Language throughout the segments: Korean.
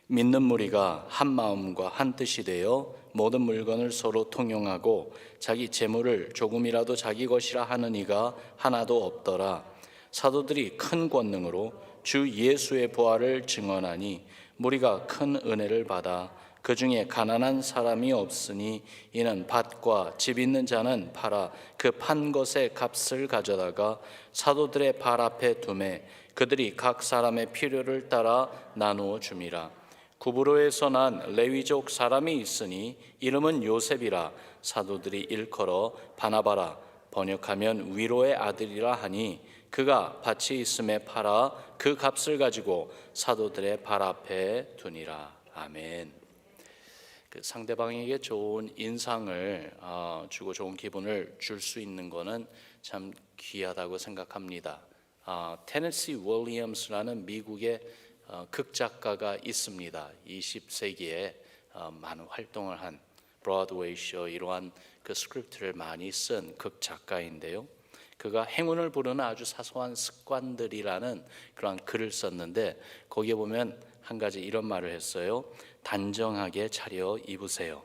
믿는 무리가 한 마음과 한 뜻이 되어 모든 물건을 서로 통용하고 자기 재물을 조금이라도 자기 것이라 하는 이가 하나도 없더라. 사도들이 큰 권능으로 주 예수의 부활을 증언하니 무리가 큰 은혜를 받아 그 중에 가난한 사람이 없으니 이는 밭과 집 있는 자는 팔아 그 판 것의 값을 가져다가 사도들의 발 앞에 두매 그들이 각 사람의 필요를 따라 나누어 줌이라. 구브로에서 난 레위족 사람이 있으니 이름은 요셉이라. 사도들이 일컬어 바나바라 번역하면 위로의 아들이라 하니 그가 밭이 있음에 팔아 그 값을 가지고 사도들의 발 앞에 두니라. 아멘. 상대방에게 좋은 인상을 주고 좋은 기분을 줄 수 있는 것은 참 귀하다고 생각합니다. 테네시 윌리엄스라는 미국의 극작가가 있습니다. 20세기에 많은 활동을 한 브로드웨이 쇼 이러한 그 스크립트를 많이 쓴 극작가인데요. 그가 행운을 부르는 아주 사소한 습관들이라는 그런 글을 썼는데 거기에 보면 한 가지 이런 말을 했어요. 단정하게 차려 입으세요.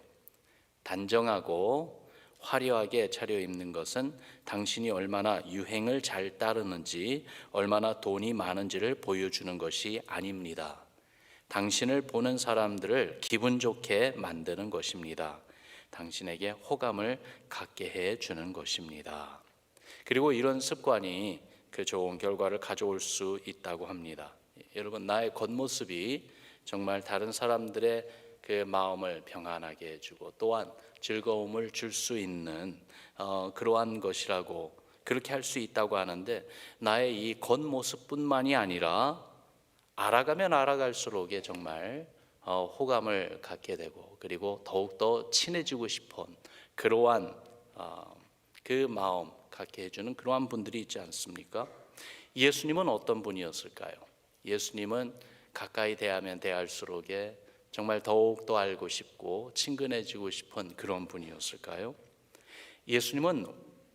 단정하고 화려하게 차려입는 것은 당신이 얼마나 유행을 잘 따르는지, 얼마나 돈이 많은지를 보여주는 것이 아닙니다. 당신을 보는 사람들을 기분 좋게 만드는 것입니다. 당신에게 호감을 갖게 해주는 것입니다. 그리고 이런 습관이 그 좋은 결과를 가져올 수 있다고 합니다. 여러분, 나의 겉모습이 정말 다른 사람들의 그 마음을 평안하게 해주고 또한 즐거움을 줄 수 있는 그러한 것이라고 그렇게 할 수 있다고 하는데, 나의 이 겉모습뿐만이 아니라 알아가면 알아갈수록 정말 호감을 갖게 되고 그리고 더욱더 친해지고 싶은 그러한 그 마음 갖게 해주는 그러한 분들이 있지 않습니까? 예수님은 어떤 분이었을까요? 예수님은 가까이 대하면 대할수록 정말 더욱더 알고 싶고 친근해지고 싶은 그런 분이었을까요? 예수님은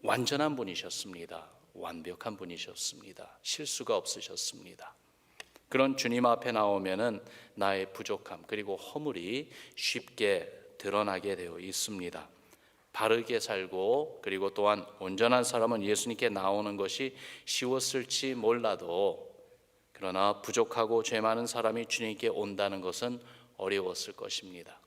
완전한 분이셨습니다. 완벽한 분이셨습니다. 실수가 없으셨습니다. 그런 주님 앞에 나오면은 나의 부족함 그리고 허물이 쉽게 드러나게 되어 있습니다. 바르게 살고 그리고 또한 온전한 사람은 예수님께 나오는 것이 쉬웠을지 몰라도, 그러나 부족하고 죄 많은 사람이 주님께 온다는 것은 어려웠을 것입니다.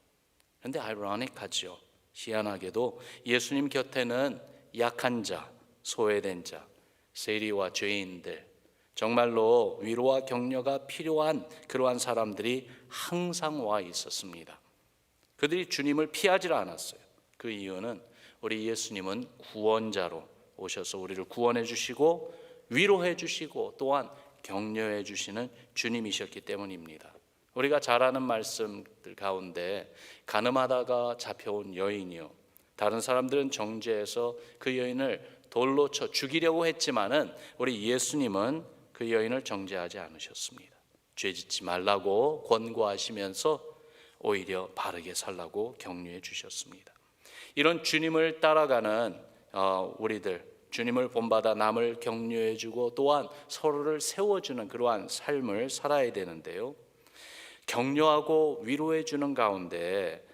그런데 아이러니하죠. 희한하게도 예수님 곁에는 약한 자, 소외된 자, 세리와 죄인들, 정말로 위로와 격려가 필요한 그러한 사람들이 항상 와 있었습니다. 그들이 주님을 피하지 않았어요. 그 이유는 우리 예수님은 구원자로 오셔서 우리를 구원해 주시고 위로해 주시고 또한 격려해 주시는 주님이셨기 때문입니다. 우리가 잘 아는 말씀들 가운데 가늠하다가 잡혀온 여인이요, 다른 사람들은 정죄해서 그 여인을 돌로 쳐 죽이려고 했지만은 우리 예수님은 그 여인을 정죄하지 않으셨습니다. 죄짓지 말라고 권고하시면서 오히려 바르게 살라고 격려해 주셨습니다. 이런 주님을 따라가는 우리들, 주님을 본받아 남을 격려해 주고 또한 서로를 세워주는 그러한 삶을 살아야 되는데요, 격려하고 위로해 주는 가운데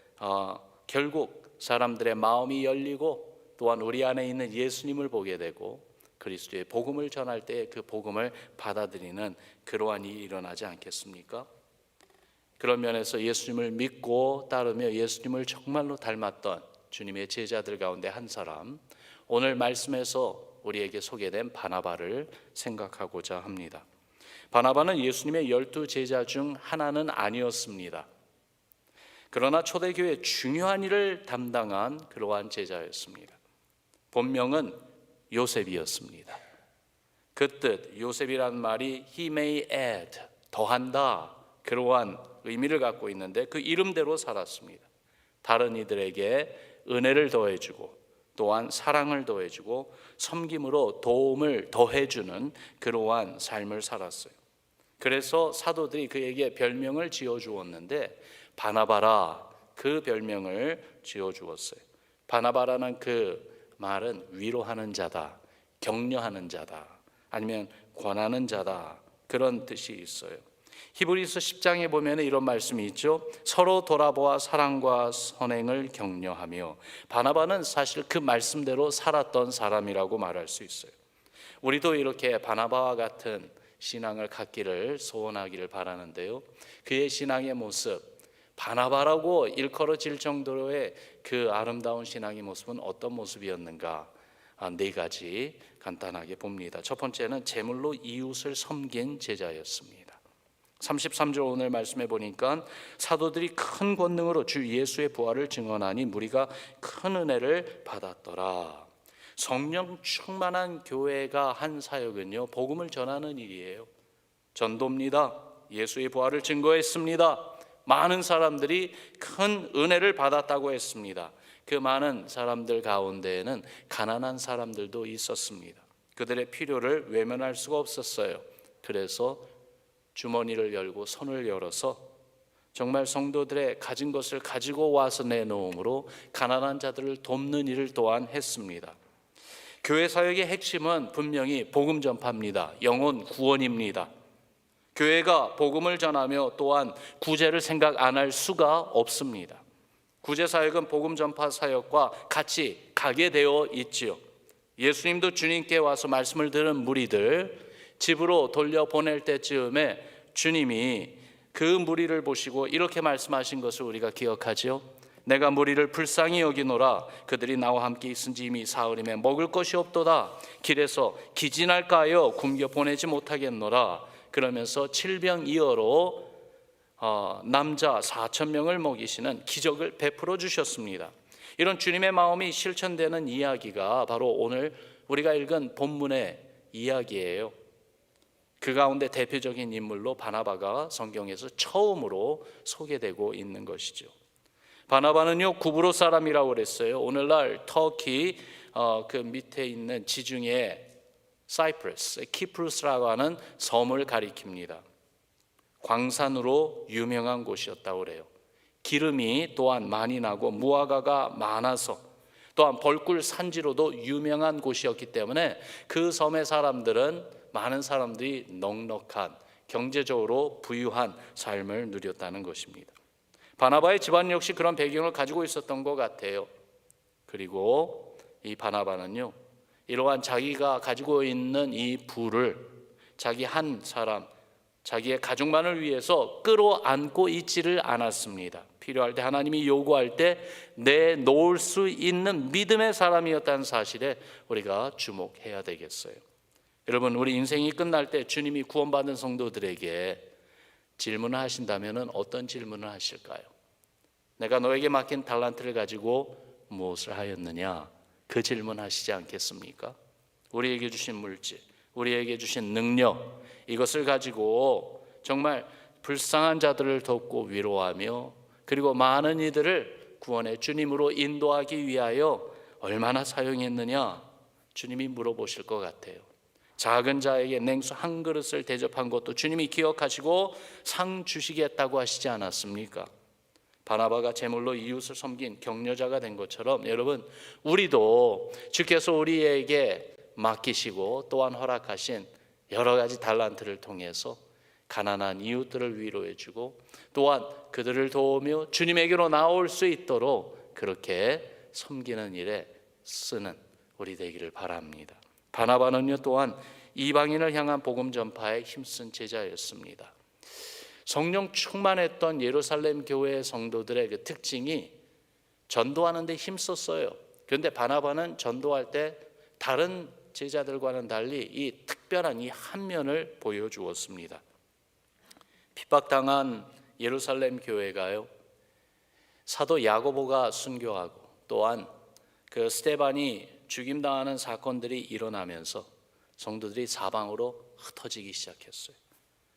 결국 사람들의 마음이 열리고 또한 우리 안에 있는 예수님을 보게 되고 그리스도의 복음을 전할 때 그 복음을 받아들이는 그러한 일이 일어나지 않겠습니까? 그런 면에서 예수님을 믿고 따르며 예수님을 정말로 닮았던 주님의 제자들 가운데 한 사람, 오늘 말씀에서 우리에게 소개된 바나바를 생각하고자 합니다. 바나바는 예수님의 12 제자 중 하나는 아니었습니다. 그러나 초대교회의 중요한 일을 담당한 그러한 제자였습니다. 본명은 요셉이었습니다. 그 뜻, 요셉이라는 말이 he may add, 더한다, 그러한 의미를 갖고 있는데 그 이름대로 살았습니다. 다른 이들에게 은혜를 더해주고 또한 사랑을 더해주고 섬김으로 도움을 더해주는 그러한 삶을 살았어요. 그래서 사도들이 그에게 별명을 지어주었는데 바나바라, 그 별명을 지어주었어요. 바나바라는 그 말은 위로하는 자다, 격려하는 자다, 아니면 권하는 자다, 그런 뜻이 있어요. 히브리서 10장에 보면 이런 말씀이 있죠. 서로 돌아보아 사랑과 선행을 격려하며. 바나바는 사실 그 말씀대로 살았던 사람이라고 말할 수 있어요. 우리도 이렇게 바나바와 같은 신앙을 갖기를 소원하기를 바라는데요, 그의 신앙의 모습, 바나바라고 일컬어질 정도로의 그 아름다운 신앙의 모습은 어떤 모습이었는가? 네 가지 간단하게 봅니다. 첫 번째는 제물로 이웃을 섬긴 제자였습니다. 33절 오늘 말씀해 보니까 사도들이 큰 권능으로 주 예수의 부활을 증언하니 무리가 큰 은혜를 받았더라. 성령 충만한 교회가 한 사역은요, 복음을 전하는 일이에요. 전도입니다. 예수의 부활을 증거했습니다. 많은 사람들이 큰 은혜를 받았다고 했습니다. 그 많은 사람들 가운데에는 가난한 사람들도 있었습니다. 그들의 필요를 외면할 수가 없었어요. 그래서 주머니를 열고 손을 열어서 정말 성도들의 가진 것을 가지고 와서 내놓음으로 가난한 자들을 돕는 일을 또한 했습니다. 교회 사역의 핵심은 분명히 복음 전파입니다. 영혼 구원입니다. 교회가 복음을 전하며 또한 구제를 생각 안 할 수가 없습니다. 구제 사역은 복음 전파 사역과 같이 가게 되어 있지요. 예수님도 주님께 와서 말씀을 들은 무리들 집으로 돌려보낼 때쯤에 주님이 그 무리를 보시고 이렇게 말씀하신 것을 우리가 기억하지요. 내가 무리를 불쌍히 여기노라. 그들이 나와 함께 있은지 이미 사흘이면 먹을 것이 없도다. 길에서 기진할까 하여 굶겨 보내지 못하겠노라. 그러면서 7병2어로 남자 4,000명을 먹이시는 기적을 베풀어 주셨습니다. 이런 주님의 마음이 실천되는 이야기가 바로 오늘 우리가 읽은 본문의 이야기예요. 그 가운데 대표적인 인물로 바나바가 성경에서 처음으로 소개되고 있는 것이죠. 바나바는요, 구브로 사람이라고 그랬어요. 오늘날 터키 그 밑에 있는 지중해 사이프러스, 키프루스라고 하는 섬을 가리킵니다. 광산으로 유명한 곳이었다고 그래요. 기름이 또한 많이 나고 무화과가 많아서 또한 벌꿀 산지로도 유명한 곳이었기 때문에 그 섬의 사람들은 많은 사람들이 넉넉한 경제적으로 부유한 삶을 누렸다는 것입니다. 바나바의 집안 역시 그런 배경을 가지고 있었던 것 같아요. 그리고 이 바나바는요, 이러한 자기가 가지고 있는 이 부를 자기 한 사람, 자기의 가족만을 위해서 끌어안고 있지를 않았습니다. 필요할 때 하나님이 요구할 때 내놓을 수 있는 믿음의 사람이었다는 사실에 우리가 주목해야 되겠어요. 여러분, 우리 인생이 끝날 때 주님이 구원받은 성도들에게 질문을 하신다면 어떤 질문을 하실까요? 내가 너에게 맡긴 달란트를 가지고 무엇을 하였느냐? 그 질문 하시지 않겠습니까? 우리에게 주신 물질, 우리에게 주신 능력, 이것을 가지고 정말 불쌍한 자들을 돕고 위로하며 그리고 많은 이들을 구원의 주님으로 인도하기 위하여 얼마나 사용했느냐? 주님이 물어보실 것 같아요. 작은 자에게 냉수 한 그릇을 대접한 것도 주님이 기억하시고 상 주시겠다고 하시지 않았습니까? 바나바가 제물로 이웃을 섬긴 격려자가 된 것처럼 여러분, 우리도 주께서 우리에게 맡기시고 또한 허락하신 여러 가지 달란트를 통해서 가난한 이웃들을 위로해주고 또한 그들을 도우며 주님에게로 나올 수 있도록 그렇게 섬기는 일에 쓰는 우리 되기를 바랍니다. 바나바는요, 또한 이방인을 향한 복음 전파에 힘쓴 제자였습니다. 성령 충만했던 예루살렘 교회 성도들의 그 특징이 전도하는 데 힘썼어요. 그런데 바나바는 전도할 때 다른 제자들과는 달리 이 특별한 이 한 면을 보여주었습니다. 핍박당한 예루살렘 교회가요, 사도 야고보가 순교하고 또한 그 스데반이 죽임당하는 사건들이 일어나면서 성도들이 사방으로 흩어지기 시작했어요.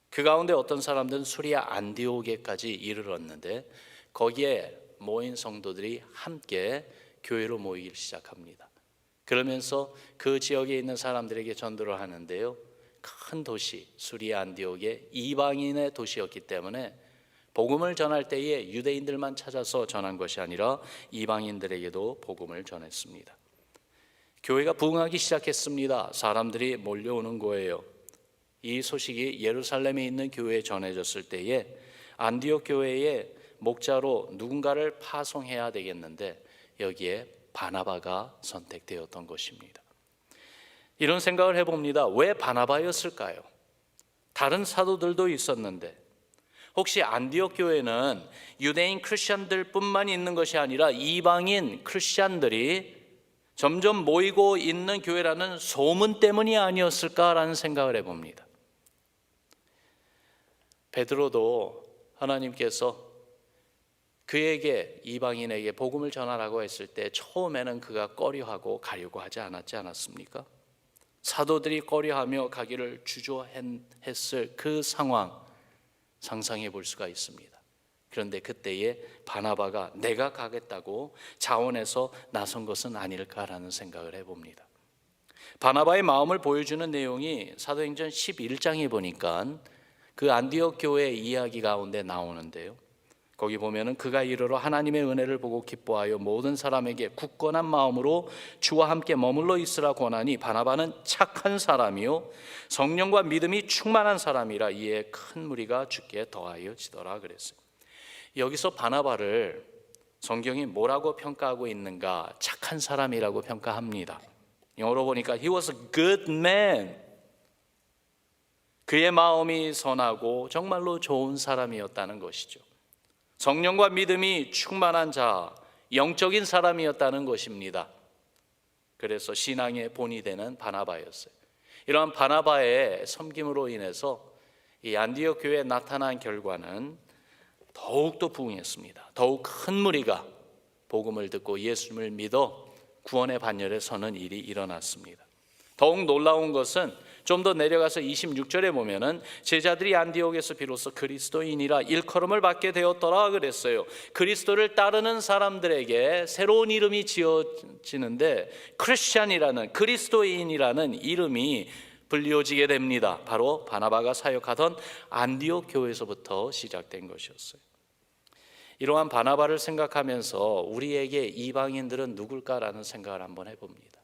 그 가운데 어떤 사람들은 수리아 안디옥에까지 이르렀는데 거기에 모인 성도들이 함께 교회로 모이기 시작합니다. 그러면서 그 지역에 있는 사람들에게 전도를 하는데요, 큰 도시 수리아 안디옥의 이방인의 도시였기 때문에 복음을 전할 때에 유대인들만 찾아서 전한 것이 아니라 이방인들에게도 복음을 전했습니다. 교회가 부흥하기 시작했습니다. 사람들이 몰려오는 거예요. 이 소식이 예루살렘에 있는 교회에 전해졌을 때에 안디옥 교회의 목자로 누군가를 파송해야 되겠는데 여기에 바나바가 선택되었던 것입니다. 이런 생각을 해봅니다. 왜 바나바였을까요? 다른 사도들도 있었는데 혹시 안디옥 교회는 유대인 크리스천들 뿐만 있는 것이 아니라 이방인 크리스천들이 점점 모이고 있는 교회라는 소문 때문이 아니었을까라는 생각을 해봅니다. 베드로도 하나님께서 그에게 이방인에게 복음을 전하라고 했을 때 처음에는 그가 꺼려하고 가려고 하지 않았습니까? 사도들이 꺼려하며 가기를 주저했을 그 상황 상상해 볼 수가 있습니다. 그런데 그때에 바나바가 내가 가겠다고 자원해서 나선 것은 아닐까라는 생각을 해봅니다. 바나바의 마음을 보여주는 내용이 사도행전 11장에 보니까 그 안디옥 교회 이야기 가운데 나오는데요. 거기 보면은 그가 이르러 하나님의 은혜를 보고 기뻐하여 모든 사람에게 굳건한 마음으로 주와 함께 머물러 있으라 권하니 바나바는 착한 사람이요 성령과 믿음이 충만한 사람이라 이에 큰 무리가 주께 더하여 지더라 그랬어요. 여기서 바나바를 성경이 뭐라고 평가하고 있는가? 착한 사람이라고 평가합니다. 영어로 보니까 He was a good man. 그의 마음이 선하고 정말로 좋은 사람이었다는 것이죠. 성령과 믿음이 충만한 자, 영적인 사람이었다는 것입니다. 그래서 신앙의 본이 되는 바나바였어요. 이러한 바나바의 섬김으로 인해서 이 안디옥 교회에 나타난 결과는 더욱더 부흥했습니다. 더욱 큰 무리가 복음을 듣고 예수님을 믿어 구원의 반열에 서는 일이 일어났습니다. 더욱 놀라운 것은 좀 더 내려가서 26절에 보면은 제자들이 안디옥에서 비로소 그리스도인이라 일컬음을 받게 되었더라 그랬어요. 그리스도를 따르는 사람들에게 새로운 이름이 지어지는데 크리스찬이라는, 그리스도인이라는 이름이 불리워지게 됩니다. 바로 바나바가 사역하던 안디옥 교회에서부터 시작된 것이었어요. 이러한 바나바를 생각하면서 우리에게 이방인들은 누굴까라는 생각을 한번 해봅니다.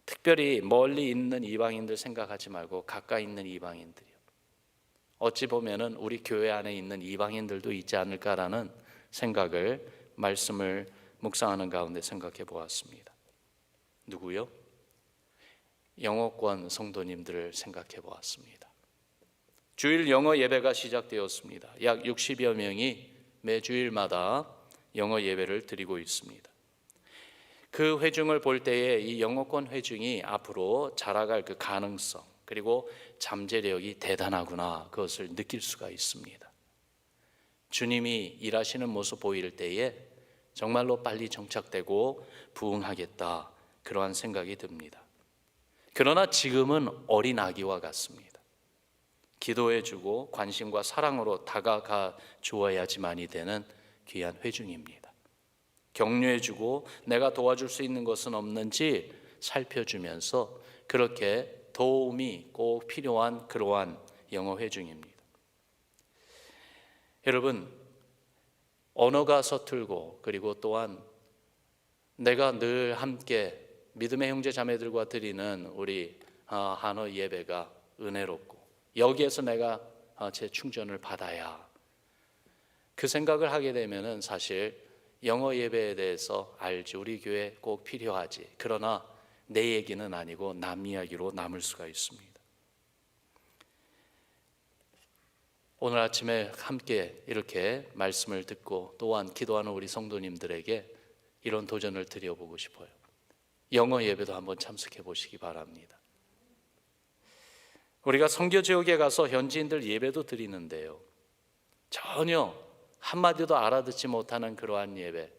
특별히 멀리 있는 이방인들 생각하지 말고 가까이 있는 이방인들이요. 어찌 보면은 우리 교회 안에 있는 이방인들도 있지 않을까라는 생각을 말씀을 묵상하는 가운데 생각해 보았습니다. 누구요? 영어권 성도님들을 생각해 보았습니다. 주일 영어 예배가 시작되었습니다. 약 60여 명이 매주일마다 영어 예배를 드리고 있습니다. 그 회중을 볼 때에 이 영어권 회중이 앞으로 자라갈 그 가능성 그리고 잠재력이 대단하구나 그것을 느낄 수가 있습니다. 주님이 일하시는 모습 보일 때에 정말로 빨리 정착되고 부흥하겠다 그러한 생각이 듭니다. 그러나 지금은 어린 아기와 같습니다. 기도해주고 관심과 사랑으로 다가가 주어야지만이 되는 귀한 회중입니다. 격려해주고 내가 도와줄 수 있는 것은 없는지 살펴주면서 그렇게 도움이 꼭 필요한 그러한 영어 회중입니다. 여러분, 언어가 서툴고 그리고 또한 내가 늘 함께 믿음의 형제 자매들과 드리는 우리 한어 예배가 은혜롭고 여기에서 내가 제 충전을 받아야 그 생각을 하게 되면은 사실 영어 예배에 대해서 알지 우리 교회 꼭 필요하지 그러나 내 얘기는 아니고 남 이야기로 남을 수가 있습니다. 오늘 아침에 함께 이렇게 말씀을 듣고 또한 기도하는 우리 성도님들에게 이런 도전을 드려보고 싶어요. 영어 예배도 한번 참석해 보시기 바랍니다. 우리가 선교 지역에 가서 현지인들 예배도 드리는데요, 전혀 한마디도 알아듣지 못하는 그러한 예배,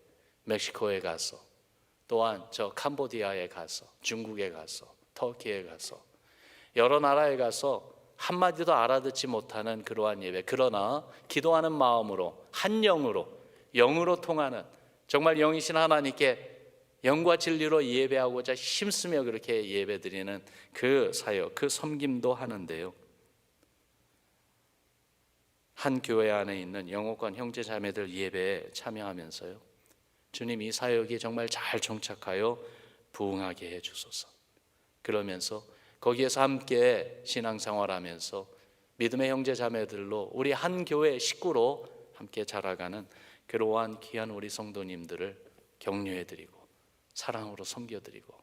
멕시코에 가서 또한 저 캄보디아에 가서 중국에 가서 터키에 가서 여러 나라에 가서 한마디도 알아듣지 못하는 그러한 예배, 그러나 기도하는 마음으로 한 영으로 통하는 정말 영이신 하나님께 영과 진리로 예배하고자 힘쓰며 그렇게 예배드리는 그 사역, 그 섬김도 하는데요, 한 교회 안에 있는 영어권 형제 자매들 예배에 참여하면서요, 주님 이 사역이 정말 잘 정착하여 부흥하게 해 주소서. 그러면서 거기에서 함께 신앙생활하면서 믿음의 형제 자매들로 우리 한 교회 식구로 함께 자라가는 그러한 귀한 우리 성도님들을 격려해드리고 사랑으로 섬겨드리고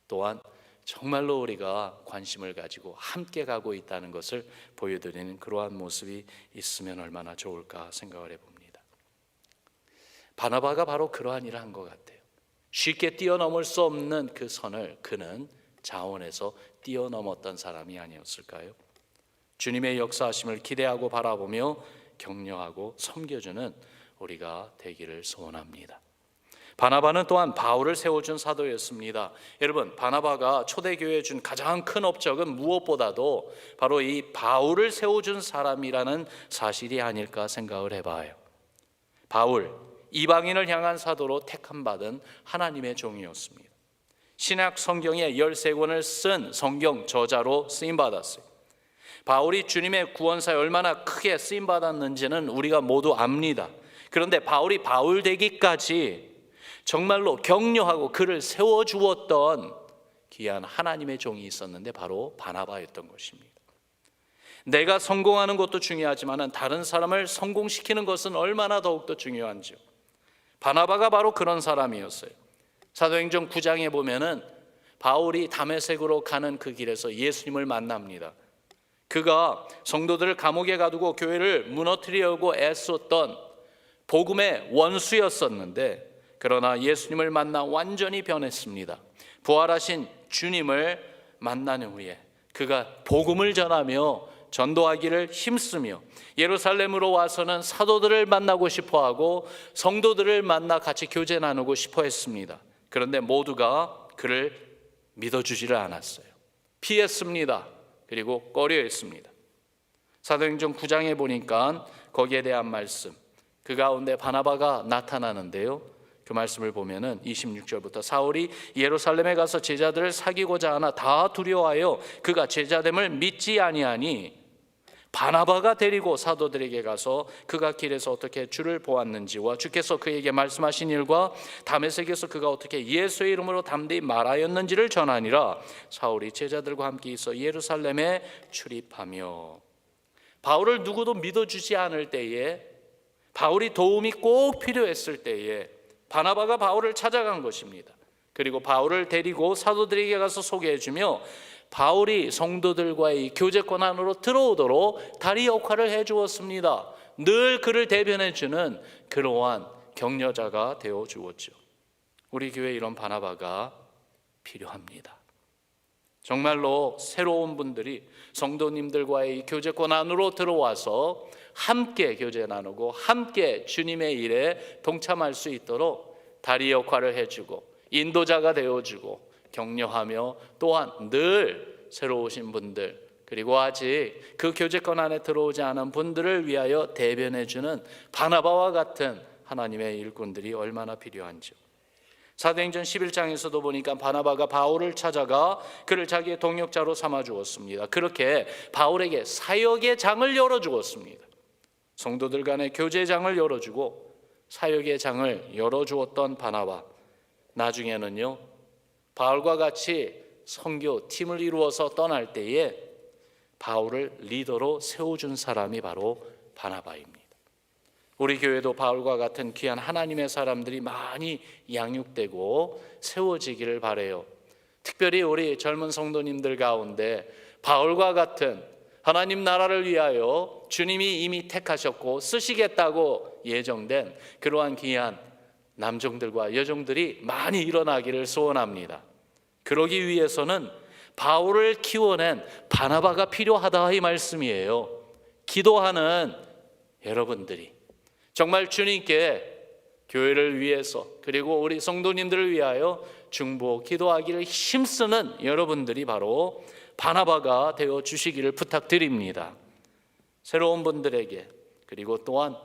또한 정말로 우리가 관심을 가지고 함께 가고 있다는 것을 보여드리는 그러한 모습이 있으면 얼마나 좋을까 생각을 해봅니다. 바나바가 바로 그러한 일을 한 것 같아요. 쉽게 뛰어넘을 수 없는 그 선을 그는 자원해서 뛰어넘었던 사람이 아니었을까요? 주님의 역사하심을 기대하고 바라보며 격려하고 섬겨주는 우리가 되기를 소원합니다. 바나바는 또한 바울을 세워준 사도였습니다. 여러분, 바나바가 초대교회에 준 가장 큰 업적은 무엇보다도 바로 이 바울을 세워준 사람이라는 사실이 아닐까 생각을 해봐요. 바울, 이방인을 향한 사도로 택함받은 하나님의 종이었습니다. 신약 성경의 13권을 쓴 성경 저자로 쓰임받았어요. 바울이 주님의 구원사에 얼마나 크게 쓰임받았는지는 우리가 모두 압니다. 그런데 바울이 바울 되기까지 정말로 격려하고 그를 세워주었던 귀한 하나님의 종이 있었는데 바로 바나바였던 것입니다. 내가 성공하는 것도 중요하지만 다른 사람을 성공시키는 것은 얼마나 더욱더 중요한지요. 바나바가 바로 그런 사람이었어요. 사도행전 9장에 보면은 바울이 다메섹으로 가는 그 길에서 예수님을 만납니다. 그가 성도들을 감옥에 가두고 교회를 무너뜨리려고 애썼던 복음의 원수였었는데 그러나 예수님을 만나 완전히 변했습니다. 부활하신 주님을 만난 후에 그가 복음을 전하며 전도하기를 힘쓰며 예루살렘으로 와서는 사도들을 만나고 싶어하고 성도들을 만나 같이 교제 나누고 싶어 했습니다. 그런데 모두가 그를 믿어주지를 않았어요. 피했습니다. 그리고 꺼려했습니다. 사도행전 9장에 보니까 거기에 대한 말씀, 그 가운데 바나바가 나타나는데요. 그 말씀을 보면은 26절부터 사울이 예루살렘에 가서 제자들을 사귀고자 하나 다 두려워하여 그가 제자됨을 믿지 아니하니 바나바가 데리고 사도들에게 가서 그가 길에서 어떻게 주를 보았는지와 주께서 그에게 말씀하신 일과 다메섹에서 그가 어떻게 예수의 이름으로 담대히 말하였는지를 전하니라. 사울이 제자들과 함께 있어 예루살렘에 출입하며 바울을 누구도 믿어주지 않을 때에 바울이 도움이 꼭 필요했을 때에 바나바가 바울을 찾아간 것입니다. 그리고 바울을 데리고 사도들에게 가서 소개해주며 바울이 성도들과의 교제권 안으로 들어오도록 다리 역할을 해주었습니다. 늘 그를 대변해주는 그러한 격려자가 되어 주었죠. 우리 교회에 이런 바나바가 필요합니다. 정말로 새로운 분들이 성도님들과의 교제권 안으로 들어와서 함께 교제 나누고 함께 주님의 일에 동참할 수 있도록 다리 역할을 해주고 인도자가 되어주고 격려하며 또한 늘 새로 오신 분들 그리고 아직 그 교제권 안에 들어오지 않은 분들을 위하여 대변해주는 바나바와 같은 하나님의 일꾼들이 얼마나 필요한지요. 사도행전 11장에서도 보니까 바나바가 바울을 찾아가 그를 자기의 동역자로 삼아 주었습니다. 그렇게 바울에게 사역의 장을 열어주었습니다. 성도들 간의 교제장을 열어주고 사역의 장을 열어주었던 바나바, 나중에는요 바울과 같이 선교 팀을 이루어서 떠날 때에 바울을 리더로 세워준 사람이 바로 바나바입니다. 우리 교회도 바울과 같은 귀한 하나님의 사람들이 많이 양육되고 세워지기를 바라요. 특별히 우리 젊은 성도님들 가운데 바울과 같은 하나님 나라를 위하여 주님이 이미 택하셨고 쓰시겠다고 예정된 그러한 귀한 남종들과 여종들이 많이 일어나기를 소원합니다. 그러기 위해서는 바울을 키워낸 바나바가 필요하다 이 말씀이에요. 기도하는 여러분들이 정말 주님께 교회를 위해서 그리고 우리 성도님들을 위하여 중보 기도하기를 힘쓰는 여러분들이 바로 바나바가 되어 주시기를 부탁드립니다. 새로운 분들에게 그리고 또한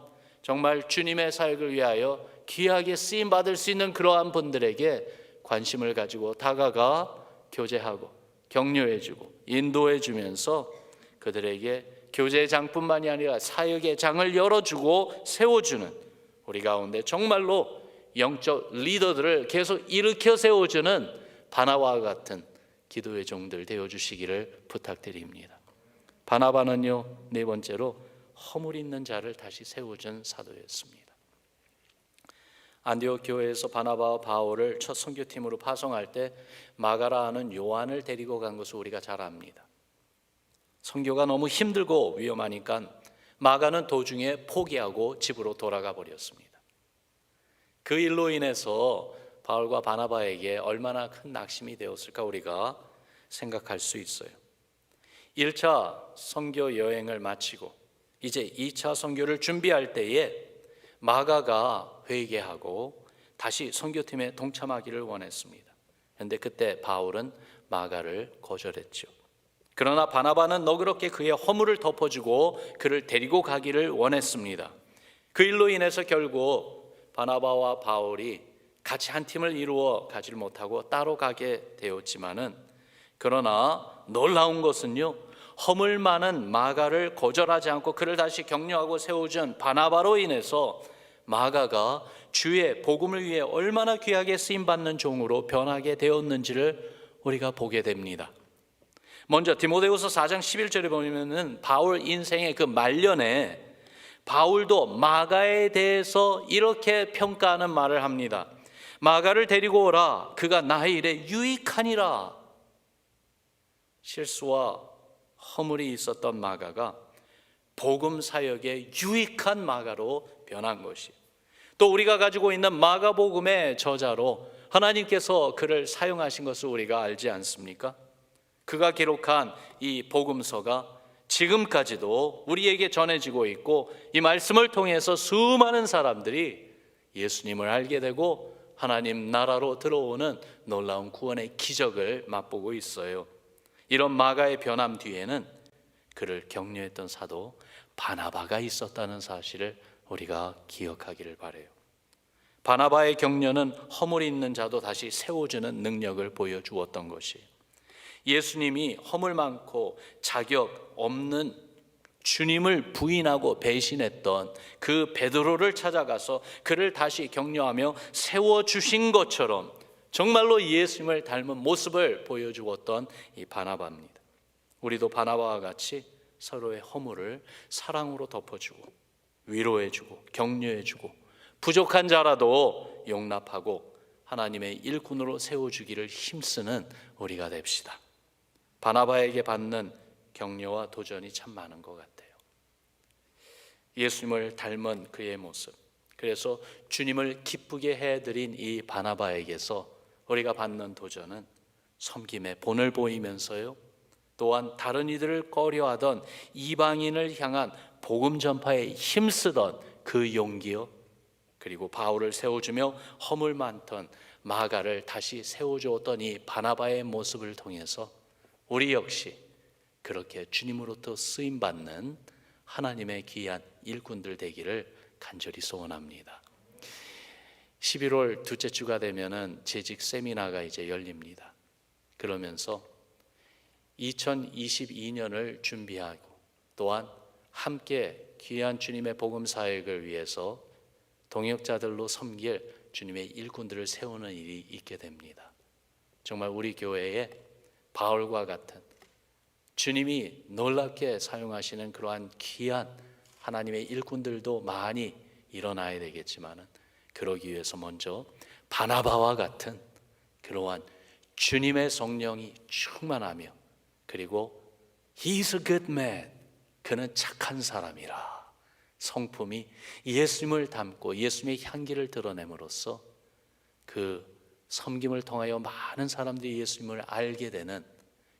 정말 주님의 사역을 위하여 귀하게 쓰임받을 수 있는 그러한 분들에게 관심을 가지고 다가가 교제하고 격려해주고 인도해주면서 그들에게 교제장뿐만이 아니라 사역의 장을 열어주고 세워주는 우리 가운데 정말로 영적 리더들을 계속 일으켜 세워주는 바나바와 같은 기도의 종들 되어 주시기를 부탁드립니다. 바나바는요, 네 번째로 허물 있는 자를 다시 세워준 사도였습니다. 안디옥 교회에서 바나바와 바울을 첫 선교팀으로 파송할 때 마가라 하는 요한을 데리고 간 것을 우리가 잘 압니다. 선교가 너무 힘들고 위험하니까 마가는 도중에 포기하고 집으로 돌아가 버렸습니다. 그 일로 인해서 바울과 바나바에게 얼마나 큰 낙심이 되었을까 우리가 생각할 수 있어요. 1차 선교 여행을 마치고 이제 2차 선교를 준비할 때에 마가가 회개하고 다시 선교팀에 동참하기를 원했습니다. 그런데 그때 바울은 마가를 거절했죠. 그러나 바나바는 너그럽게 그의 허물을 덮어주고 그를 데리고 가기를 원했습니다. 그 일로 인해서 결국 바나바와 바울이 같이 한 팀을 이루어 가지 못하고 따로 가게 되었지만은, 그러나 놀라운 것은요, 허물 많은 마가를 거절하지 않고 그를 다시 격려하고 세워준 바나바로 인해서 마가가 주의 복음을 위해 얼마나 귀하게 쓰임받는 종으로 변하게 되었는지를 우리가 보게 됩니다. 먼저 디모데후서 4장 11절에 보면은 바울 인생의 그 말년에 바울도 마가에 대해서 이렇게 평가하는 말을 합니다. 마가를 데리고 오라. 그가 나의 일에 유익하니라. 실수와 허물이 있었던 마가가 복음 사역에 유익한 마가로 변한 것이, 또 우리가 가지고 있는 마가복음의 저자로 하나님께서 그를 사용하신 것을 우리가 알지 않습니까? 그가 기록한 이 복음서가 지금까지도 우리에게 전해지고 있고, 이 말씀을 통해서 수많은 사람들이 예수님을 알게 되고 하나님 나라로 들어오는 놀라운 구원의 기적을 맛보고 있어요. 이런 마가의 변함 뒤에는 그를 격려했던 사도 바나바가 있었다는 사실을 우리가 기억하기를 바라요. 바나바의 격려는 허물이 있는 자도 다시 세워주는 능력을 보여주었던 것이, 예수님이 허물 많고 자격 없는 주님을 부인하고 배신했던 그 베드로를 찾아가서 그를 다시 격려하며 세워주신 것처럼 정말로 예수님을 닮은 모습을 보여주었던 이 바나바입니다. 우리도 바나바와 같이 서로의 허물을 사랑으로 덮어주고 위로해주고 격려해주고 부족한 자라도 용납하고 하나님의 일꾼으로 세워주기를 힘쓰는 우리가 됩시다. 바나바에게 받는 격려와 도전이 참 많은 것 같아요. 예수님을 닮은 그의 모습, 그래서 주님을 기쁘게 해드린 이 바나바에게서 우리가 받는 도전은 섬김의 본을 보이면서요, 또한 다른 이들을 꺼려하던 이방인을 향한 복음 전파에 힘쓰던 그 용기요, 그리고 바울을 세워주며 허물 많던 마가를 다시 세워주었던 이 바나바의 모습을 통해서 우리 역시 그렇게 주님으로부터 쓰임받는 하나님의 귀한 일꾼들 되기를 간절히 소원합니다. 11월 둘째 주가 되면은 재직 세미나가 이제 열립니다. 그러면서 2022년을 준비하고 또한 함께 귀한 주님의 복음 사역을 위해서 동역자들로 섬길 주님의 일꾼들을 세우는 일이 있게 됩니다. 정말 우리 교회에 바울과 같은 주님이 놀랍게 사용하시는 그러한 귀한 하나님의 일꾼들도 많이 일어나야 되겠지만은, 그러기 위해서 먼저 바나바와 같은 그러한 주님의 성령이 충만하며, 그리고 He's a good man, 그는 착한 사람이라 성품이 예수님을 닮고 예수님의 향기를 드러냄으로써 그 섬김을 통하여 많은 사람들이 예수님을 알게 되는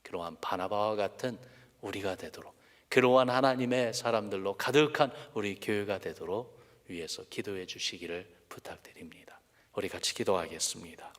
그러한 바나바와 같은 우리가 되도록, 그러한 하나님의 사람들로 가득한 우리 교회가 되도록 위해서 기도해 주시기를 부탁드립니다. 우리 같이 기도하겠습니다.